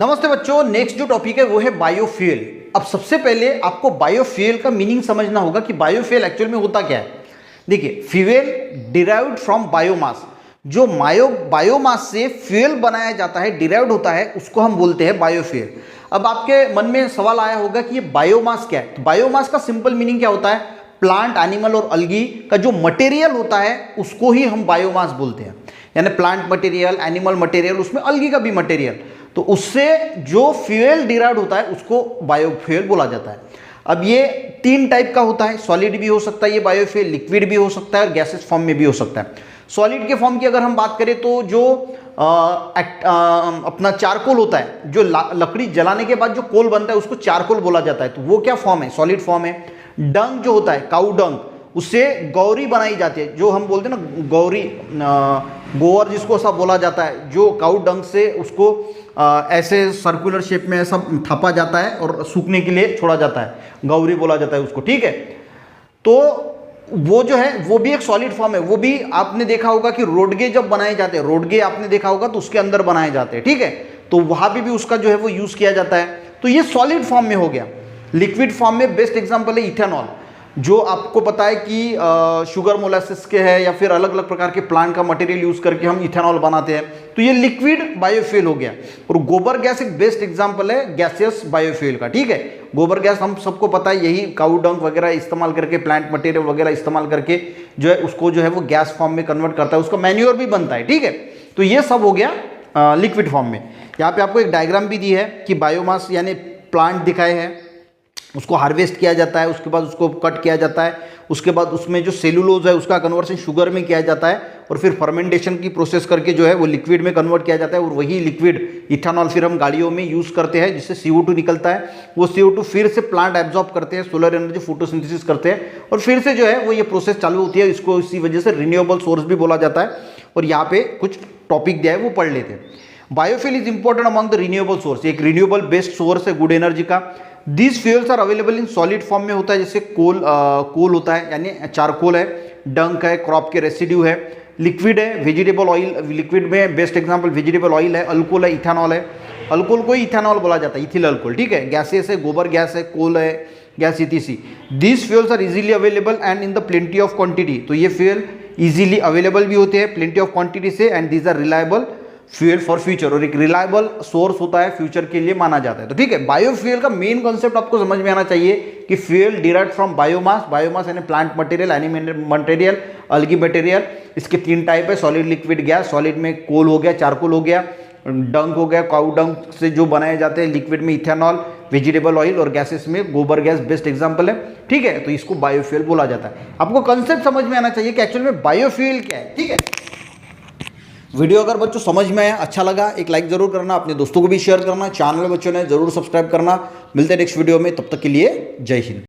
नमस्ते बच्चों, नेक्स्ट जो टॉपिक है वो है बायोफ्यूल। अब सबसे पहले आपको बायोफ्यूल का मीनिंग समझना होगा कि बायोफ्यूल एक्चुअल में होता क्या है। देखिए, फ्यूल डिराइव्ड फ्रॉम बायोमास, जो बायोमास से फ्यूल बनाया जाता है, डिराइव्ड होता है, उसको हम बोलते हैं बायोफ्यूल। अब आपके मन में सवाल आया होगा कि ये बायोमास क्या है। तो बायोमास का सिंपल मीनिंग क्या होता है, प्लांट, एनिमल और अलगी का जो मटेरियल होता है उसको ही हम बायोमास बोलते हैं। यानी प्लांट मटेरियल, एनिमल मटेरियल, उसमें अलगी का भी मटेरियल, तो उससे जो फ्यूल डिराइव्ड होता है उसको बायोफ्यूल बोला जाता है। अब ये तीन टाइप का होता है, सॉलिड भी हो सकता है ये बायोफ्यूल, लिक्विड भी हो सकता है और गैसेस फॉर्म में भी हो सकता है। सॉलिड के फॉर्म की अगर हम बात करें तो जो अपना चारकोल होता है, जो लकड़ी जलाने के बाद जो कोल बनता है उसको चारकोल बोला जाता है, तो वो क्या फॉर्म है, सॉलिड फॉर्म है। डंग जो होता है, काऊ डंग, उससे गौरी बनाई जाती है, जो हम बोलते हैं ना गौरी, गोवर जिसको ऐसा बोला जाता है, जो काऊ डंग से उसको ऐसे सर्कुलर शेप में ऐसा थापा जाता है और सूखने के लिए छोड़ा जाता है, गौरी बोला जाता है उसको, ठीक है। तो वो जो है वो भी एक सॉलिड फॉर्म है। वो भी आपने देखा होगा कि रोडगे जब बनाए जाते हैं, रोडगे आपने देखा होगा तो उसके अंदर बनाए जाते हैं, ठीक है, तो वहां भी उसका जो है वो यूज किया जाता है। तो ये सॉलिड फॉर्म में हो गया। लिक्विड फॉर्म में बेस्ट एग्जांपल है इथेनॉल, जो आपको पता है कि शुगर मोलासिस के है या फिर अलग अलग प्रकार के प्लांट का मटेरियल यूज करके हम इथेनॉल बनाते हैं, तो ये लिक्विड बायोफ्यूल हो गया। और गोबर गैस एक बेस्ट एग्जांपल है गैसियस बायोफ्यूल का, ठीक है। गोबर गैस हम सबको पता है, यही काऊ डंग वगैरह इस्तेमाल करके, प्लांट मटेरियल वगैरह इस्तेमाल करके जो है उसको जो है वो गैस फॉर्म में कन्वर्ट करता है, उसका मैन्योर भी बनता है, ठीक है। तो ये सब हो गया लिक्विड फॉर्म में। यहाँ पे आपको एक डायग्राम भी दी है कि बायोमास यानी प्लांट दिखाए हैं, उसको हार्वेस्ट किया जाता है, उसके बाद उसको कट किया जाता है, उसके बाद उसमें जो सेलुलोज है उसका कन्वर्शन शुगर में किया जाता है और फिर फर्मेंटेशन की प्रोसेस करके जो है वो लिक्विड में कन्वर्ट किया जाता है। और वही लिक्विड इथेनॉल फिर हम गाड़ियों में यूज़ करते हैं, जिससे CO2 निकलता है। वो CO2 फिर से प्लांट एब्जॉर्ब करते हैं, सोलर एनर्जी फोटोसिंथेसिस करते हैं और फिर से जो है वो ये प्रोसेस चालू होती है। इसको इसी वजह से रिन्यूएबल सोर्स भी बोला जाता है। और यहाँ पे कुछ टॉपिक दिया है वो पढ़ लेते हैं। Biofuel is important among the renewable source, एक रिन्यूएबल बेस्ड सोर्स है गुड एनर्जी का। This fuels are available in solid form में होता है, जैसे कोल होता है यानी चारकोल है, डंक है, क्रॉप के रेसिड्यू है। लिक्विड है, वेजिटेबल ऑयल, लिक्विड में बेस्ट एग्जांपल वेजिटेबल ऑयल है, अल्कोहल है, इथेनॉल है। अल्कोहल को इथेनॉल बोला जाता है, इथिल अल्कोहल, ठीक है। गैसेस है, गोबर गैस है, कोल है, gas etc। This fuels are easily available and in the plenty of quantity, तो ये फ्यूल इजीली अवेलेबल भी होते हैं प्लेंटी ऑफ क्वांटिटी से, and these are reliable fuel for future, और एक रिलायबल सोर्स होता है, फ्यूचर के लिए माना जाता है। तो ठीक है, बायोफ्यूल का मेन कॉन्सेप्ट आपको समझ में आना चाहिए कि fuel derived from biomass, biomass यानी plant material, animal material, algae material. इसके तीन टाइप है, सॉलिड, लिक्विड, गैस। सॉलिड में कोल हो गया, चारकोल हो गया, डंक हो गया, काऊ डंक से जो बनाए जाते हैं। लिक्विड में इथेनॉल, वेजिटेबल ऑयल, और गैसेस में गोबर गैस बेस्ट एग्जांपल है, ठीक है। तो इसको बायोफ्यूल बोला जाता है। आपको कॉन्सेप्ट समझ में आना चाहिए कि एक्चुअल में बायोफ्यूल क्या है, ठीक है। वीडियो अगर बच्चों समझ में आया, अच्छा लगा, एक लाइक जरूर करना, अपने दोस्तों को भी शेयर करना, चैनल में बच्चों ने जरूर सब्सक्राइब करना। मिलते हैं नेक्स्ट वीडियो में, तब तक के लिए जय हिंद।